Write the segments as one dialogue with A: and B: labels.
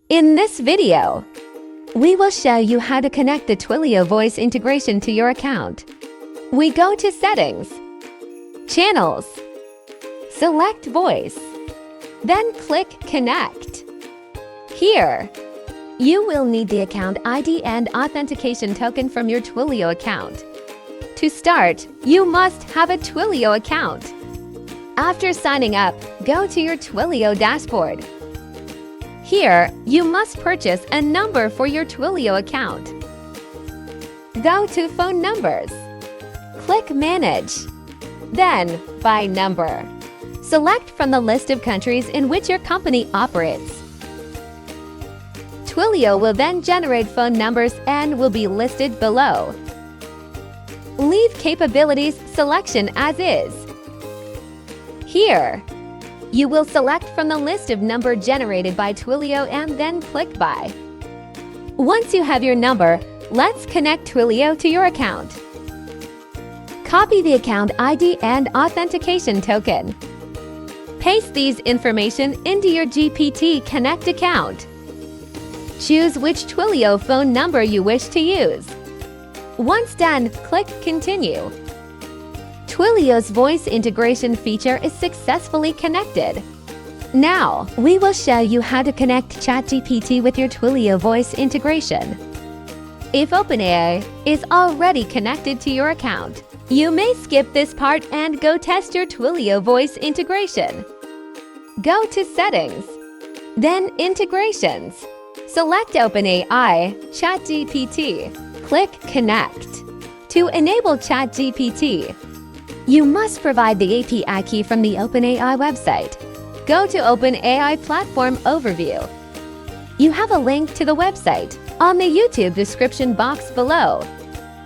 A: In this video, we will show you how to connect the Twilio Voice Integration to your account. We go to Settings, Channels, select Voice, then click Connect. Here, you will need the account ID and authentication token from your Twilio account. To start, you must have a Twilio account. After signing up, go to your Twilio dashboard. Here, you must purchase a number for your Twilio account. Go to Phone Numbers. Click Manage. Then, Buy Number. Select from the list of countries in which your company operates. Twilio will then generate phone numbers and will be listed below. Leave Capabilities selection as is. Here, you will select from the list of number generated by Twilio and then click Buy. Once you have your number, let's connect Twilio to your account. Copy the account ID and authentication token. Paste these information into your GPT Connect account. Choose which Twilio phone number you wish to use. Once done, click Continue. Twilio's voice integration feature is successfully connected. Now, we will show you how to connect Chat GPT with your Twilio voice integration. If OpenAI is already connected to your account, you may skip this part and go test your Twilio voice integration. Go to Settings, then Integrations. Select OpenAI, Chat GPT. Click Connect. To enable Chat GPT, you must provide the API key from the OpenAI website. Go to OpenAI Platform Overview. You have a link to the website on the YouTube description box below.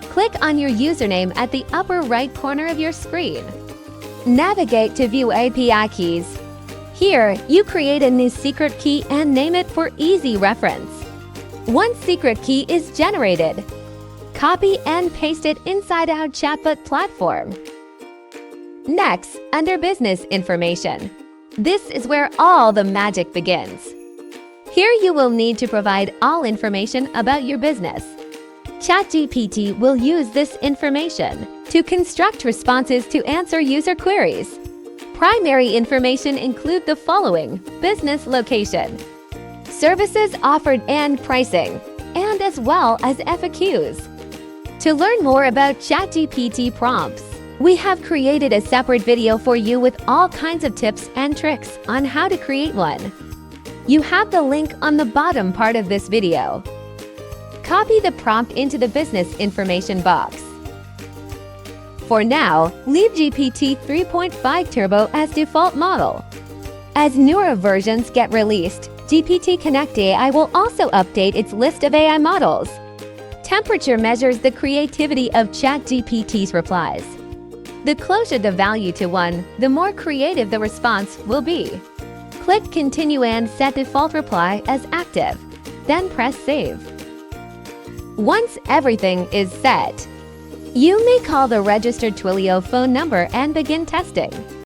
A: Click on your username at the upper right corner of your screen. Navigate to View API Keys. Here, you create a new secret key and name it for easy reference. Once secret key is generated, copy and paste it inside our chatbot platform. Next, under Business Information. This is where all the magic begins. Here you will need to provide all information about your business. ChatGPT will use this information to construct responses to answer user queries. Primary information include the following: business location, services offered and pricing, and as well as FAQs. To learn more about ChatGPT prompts, we have created a separate video for you with all kinds of tips and tricks on how to create one. You have the link on the bottom part of this video. Copy the prompt into the business information box. For now, leave GPT 3.5 Turbo as default model. As newer versions get released, GPT Connect AI will also update its list of AI models. Temperature measures the creativity of ChatGPT's replies. The closer the value to 1, the more creative the response will be. Click Continue and set default reply as active, then press Save. Once everything is set, you may call the registered Twilio phone number and begin testing.